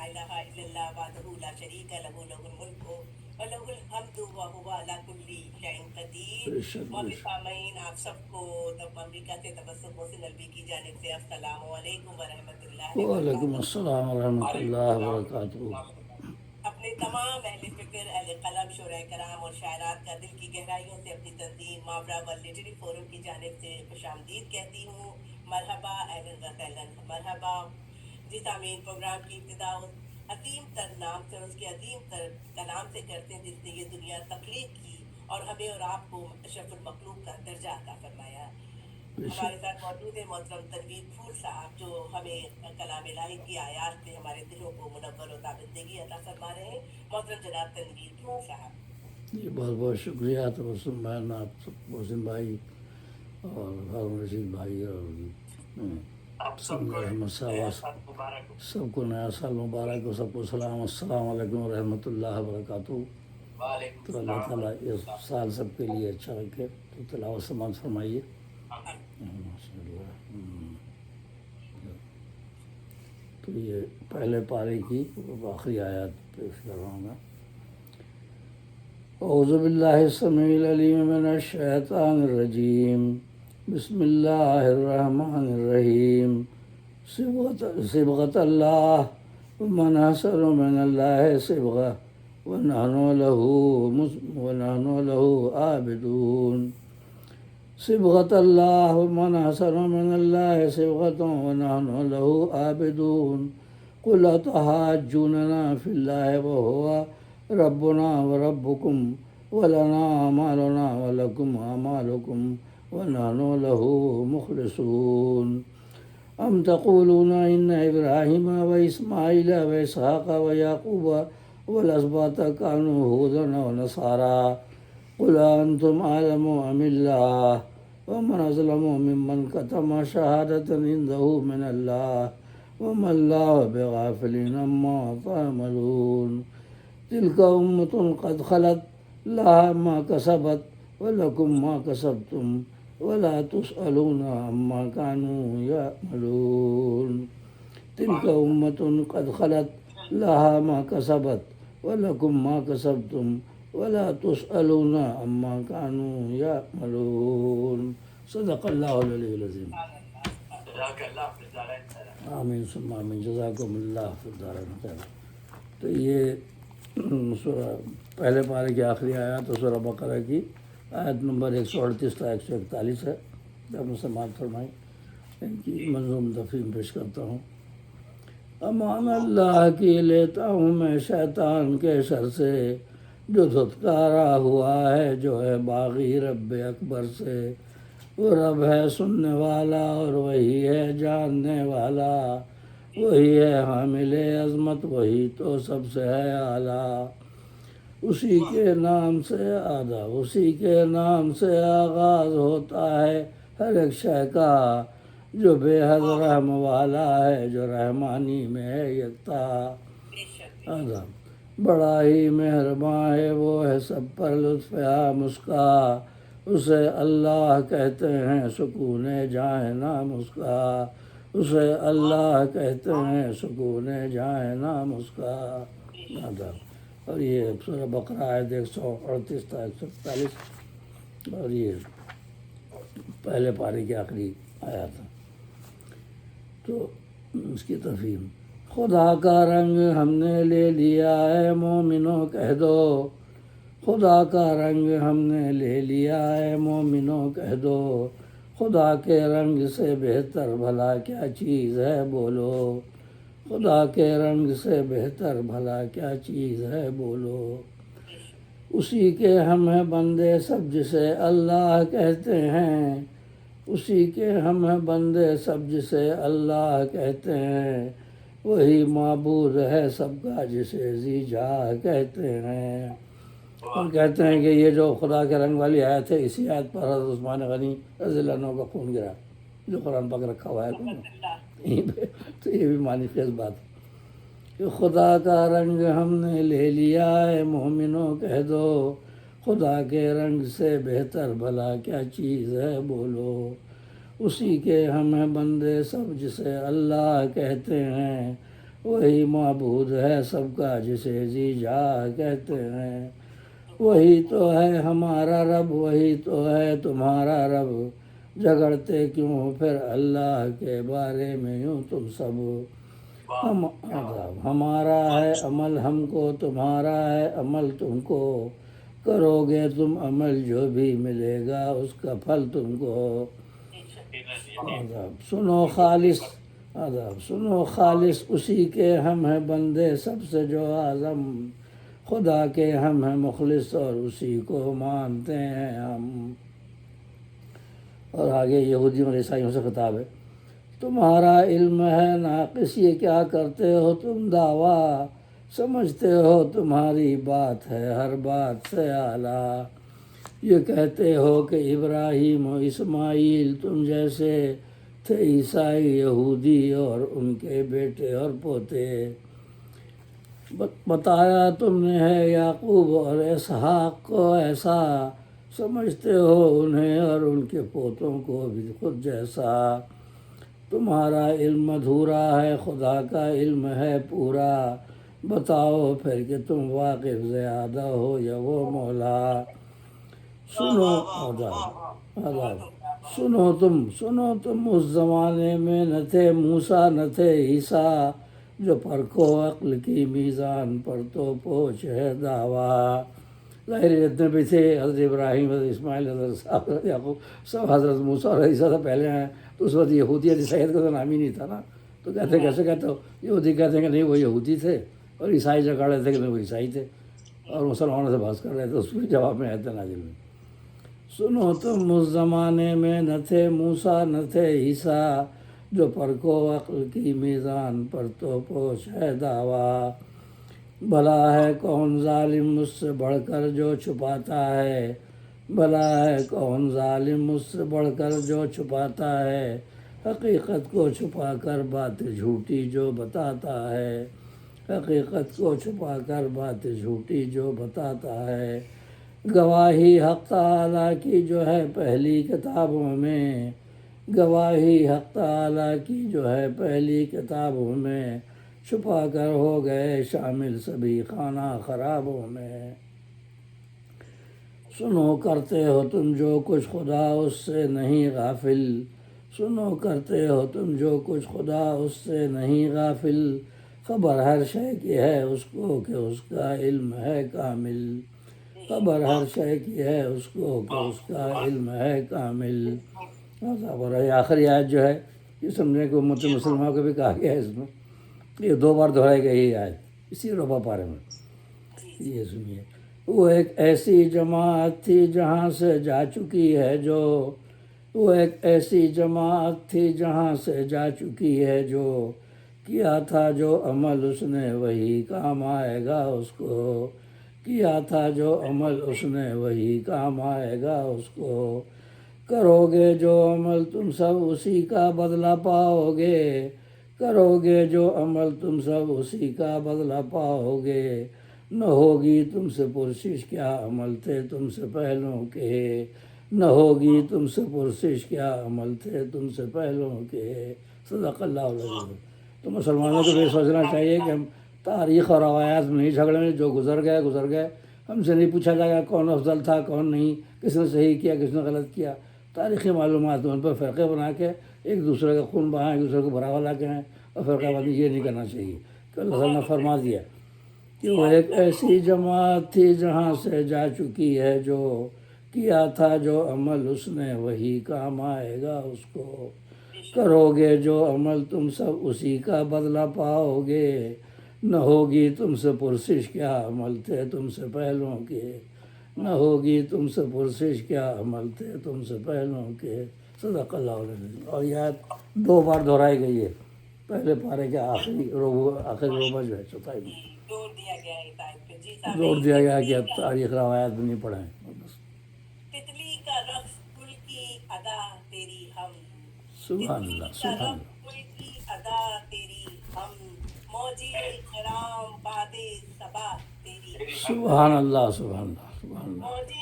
الہ الا اللہ وحدہ لا شریک لہ لہ الملک و لہ الحمد وہو علی کل شیء قدیر۔ بے شک بے مولانا شک۔ سامعین، آپ سب کو امریکہ سے تبسم محسن نلوی کی جانب سے السلام علیکم ورحمۃ اللہ وعلیکم وبرکاتہ۔ السلام ورحمۃ اللہ وبرکاتہ۔ اپنے تمام اہل فکر، اہل قلم، شعراء کرام اور شاعرات کا دل کی گہرائیوں سے اپنی تنظیم ماورا ورلڈ لٹریری فورم کی جانب سے خوش آمدید کہتی ہوں۔ مرحبا، اہلاً و سہلاً، مرحبا۔ جی سامعین، پروگرام کی ابتدا اس عظیم تر نام سے اور اس کے عظیم تر کلام سے کرتے ہیں جس نے یہ دنیا تخلیق کی اور ہمیں اور آپ کو اشرف المخلوق کا درجہ عطا فرمایا۔ بے ہمارے شک ساتھ موجود ہیں محترم تنویر پھول صاحب، جو ہمیں کلام الہی کی آیات سے ہمارے دلوں کو منور و تابندگی عطا فرما رہے ہیں۔ محترم جناب تنویر پھول صاحب۔ جی، بہت بہت شکریہ تبسم بہن، آپ سب محسن بھائی اور ہارون رشید بھائی اور احمد صاحب، سب کو نیا سال مبارک ہو، سب کو سلام، السلام علیکم ورحمۃ اللہ وبرکاتہ۔ تو اللہ تعالیٰ اس سال سب کے لیے اچھا رکھے۔ تو تلاوت سماعت فرمائیے۔ تو یہ پہلے پارے کی آخری آیات پیش کر رہا ہوں گا۔ اعوذ باللہ السمیع العلیم من الشیطان الرجیم، بسم اللہ الرحمن الرحیم۔ صبغۃ اللہ، ومن احسن من اللہ صبغہ ونحن لہ عابدون۔ صبغۃ اللہ، ومن احسن من اللہ صبغۃ ونحن لہ عابدون۔ قل اتحاجوننا فی اللہ وہو ربنا وربکم ولنا اعمالنا ولکم اعمالکم ونحن لہ مخلصون۔ ام تقولون ان ابراہیم واسماعیل واسحاق ویعقوب والاسباط کانوا ھودا ونصارا، قل انتم اعلم ام اللہ، ومن اظلم ممن کتم شہادۃ عنده من اللہ، وما اللہ بغافل عما تعملون۔ تلک امۃ قد خلت لها ما کسبت ولکم ما کسبتم ولا تسألون عما كانوا يعملون۔ تلک امۃ قد خلت لها ما کسبت ولکم ما کسبتم ولا تسألون عما كانوا يعملون۔ صدق اللہ العلی العظیم۔ آمین ثم آمین، جزاکم اللہ فی الدارین خیر۔ تو یہ سورہ پہلے پارے کی آخری آیات اور سورہ بقرہ کی آیت نمبر 138 تا 141 ہے۔ جب میں سماعت فرمائیں، ان کی منظوم تفہیم پیش کرتا ہوں۔ امان اللہ کی لیتا ہوں میں شیطان کے شر سے، جو دھتکارا ہوا ہے جو ہے باغی رب اکبر سے۔ وہ رب ہے سننے والا اور وہی ہے جاننے والا، وہی ہے حامل عظمت، وہی تو سب سے ہے اعلیٰ۔ اسی کے نام سے اسی کے نام سے آغاز ہوتا ہے ہر ایک شے کا، جو بے حد رحم والا ہے، جو رحمانی میں ہے یکتا۔ بڑا ہی مہرباں ہے، وہ ہے سب پر لطف عام اس کا، اسے اللہ کہتے ہیں سکون جائے نام اس کا، اسے اللہ کہتے ہیں سکون جائے نام اس کا۔ اور یہ سورہ بقرہ آیت 138 تا 141، اور یہ پہلے پارے کی آخری آیات ہے۔ تو اس کی تفہیم: خدا کا رنگ ہم نے لے لیا ہے مومنوں کہہ دو، خدا کا رنگ ہم نے لے لیا ہے مومنوں کہہ دو، خدا کے رنگ سے بہتر بھلا کیا چیز ہے بولو، خدا کے رنگ سے بہتر بھلا کیا چیز ہے بولو۔ اسی کے ہم ہیں بندے سب جسے اللہ کہتے ہیں، اسی کے ہم ہیں بندے سب جسے اللہ کہتے ہیں، وہی معبود ہے سب کا جسے ذی جاہ کہتے ہیں۔ اور کہتے ہیں کہ یہ جو خدا کے رنگ والی آیت ہے، اسی آیت پر حضرت عثمان غنی رضی اللہ عنہ کا خون گرا، جو قرآن پاک رکھا ہوا ہے یہیں پہ۔ تو یہ بھی معنی خیز بات ہے کہ خدا کا رنگ ہم نے لے لیا ہے مومنوں کہہ دو، خدا کے رنگ سے بہتر بھلا کیا چیز ہے بولو۔ اسی کے ہم ہیں بندے سب جسے اللہ کہتے ہیں، وہی معبود ہے سب کا جسے جی جا کہتے ہیں، وہی تو ہے ہمارا رب، وہی تو ہے تمہارا رب، جھگڑتے کیوں پھر اللہ کے بارے میں یوں تم سب، ہمارا ہے عمل ہم کو، تمہارا ہے عمل تم کو، کرو گے تم عمل جو بھی ملے گا اس کا پھل تم کو، سنو خالص، سنو خالص اسی کے ہم ہیں بندے سب سے جو اعظم، خدا کے ہم ہیں مخلص اور اسی کو مانتے ہیں ہم۔ اور آگے یہودیوں اور عیسائیوں سے خطاب ہے، تمہارا علم ہے ناقص، یہ کیا کرتے ہو تم دعویٰ، سمجھتے ہو تمہاری بات ہے ہر بات سے اعلیٰ، یہ کہتے ہو کہ ابراہیم و اسماعیل تم جیسے تھے، عیسائی یہودی اور ان کے بیٹے اور پوتے، بتایا تم نے ہے یعقوب اور اسحاق کو ایسا، سمجھتے ہو انہیں اور ان کے پوتوں کو بھی خود جیسا، تمہارا علم ادھورا ہے خدا کا علم ہے پورا، بتاؤ پھر کہ تم واقف زیادہ ہو یا وہ مولا، سنو سنو تم اس زمانے میں نہ تھے موسیٰ نہ تھے عیسیٰ، جو پرکھو عقل کی میزان پر تو پوچھ ہے دعویٰ، ظاہر جتنے بھی تھے حضرت ابراہیم، حضرت اسماعیل، حضرت اسحاق، حضرت یعقوب، سب حضرت موسیٰ اور عیسیٰ سے پہلے ہیں، تو اس وقت یہودیت عیسائیت کا تو نام ہی نہیں تھا نا، تو کہتے کیسے کہتے ہو، یہودی کہتے ہیں کہ نہیں وہ یہودی تھے، اور عیسائی جو کہہ رہے تھے کہ نہیں وہ عیسائی تھے، اور مسلمانوں سے بحث کر رہے تھے، اس کے جواب میں آیت نازل ہوئی، سنو تم اس زمانے میں نہ تھے موسیٰ نہ تھے عیسیٰ، جو پرکھو عقل کی میزان پر تو پوچھ ہے دعویٰ، بھلا ہے کون ظالم مجھ سے بڑھ کر جو چھپاتا ہے، بھلا ہے کون ظالم مجھ سے بڑھ کر جو چھپاتا ہے، حقیقت کو چھپا کر بات جھوٹی جو بتاتا ہے، حقیقت کو چھپا کر بات جھوٹی جو بتاتا ہے، گواہی حق تعالیٰ کی جو ہے پہلی کتابوں میں، گواہی حق تعالیٰ کی جو ہے پہلی کتابوں میں، چھپا کر ہو گئے شامل سبھی خانہ خرابوں میں، سنو کرتے ہو تم جو کچھ خدا اس سے نہیں غافل، سنو کرتے ہو تم جو کچھ خدا اس سے نہیں غافل، خبر ہر شے کی ہے اس کو کہ اس کا علم ہے کامل، خبر ہر شے کی ہے اس کو کہ اس کا علم ہے کامل، اور یہ آخری آیت جو ہے یہ سمجھنے کو امت مسلمہ کو بھی کہا گیا ہے، اس میں یہ 2 بار دہرائی گئی ہے آیت اسی ربع پارے میں، یہ سنیے، وہ ایک ایسی جماعت تھی جہاں سے جا چکی ہے جو، وہ ایک ایسی جماعت تھی جہاں سے جا چکی ہے جو، کیا تھا جو عمل اس نے وہی کام آئے گا اس کو، کیا تھا جو عمل اس نے وہی کام آئے گا اس کو، کرو گے جو عمل تم سب اسی کا بدلہ پاؤ گے، کرو گے جو عمل تم سب اسی کا بدلہ پاؤ گے، نہ ہوگی تم سے پرسش کیا عمل تھے تم سے پہلوں کے، نہ ہوگی تم سے پرسش کیا عمل تھے تم سے پہلوں کے، صدق اللہ العظیم۔ تو مسلمانوں کو یہ سوچنا چاہیے کہ ہم تاریخ اور روایات میں نہیں جھگڑیں گے، جو گزر گئے، ہم سے نہیں پوچھا جائے گا کون افضل تھا کون نہیں، کس نے صحیح کیا کس نے غلط کیا، تاریخی معلومات ان پر فرقے بنا کے ایک دوسرے کا خون بہائیں، ایک دوسرے کو برا بلا کے ہیں، اور فرقہ بندی یہ نہیں کرنا چاہیے، کہ اللہ تعالیٰ نے فرما دیا کہ وہ ایک ایسی جماعت تھی جہاں سے جا چکی ہے جو، کیا تھا جو عمل اس نے وہی کام آئے گا اس کو، کرو گے جو عمل تم سب اسی کا بدلہ پاؤ گے، نہ ہوگی تم سے پرسش کیا عمل تھے تم سے پہلوں کے، نہ ہوگی تم سے پرسش کیا عمل تھے تم سے پہلوں کے، صدق اللہ العظیم۔ اور یہ آیت 2 بار دہرائی گئی ہے، پہلے پارے کے آخری ربع جو ہے چوتھائی میں زور دیا گیا ہے اس آیت پہ، جی صاحب، زور دیا گیا کہ اب تاریخ روایات بھی نہیں پڑھیں، بس تتلی کا رقص گل کی ادا تیری ہم، سبحان تتلی اللہ کا سبحان رقص اللہ گل کی ادا تیری ہم، موجی کرام باد صبا تیری ہم، سبحان اللہ سبحان اللہ سبحان اللہ۔ موجی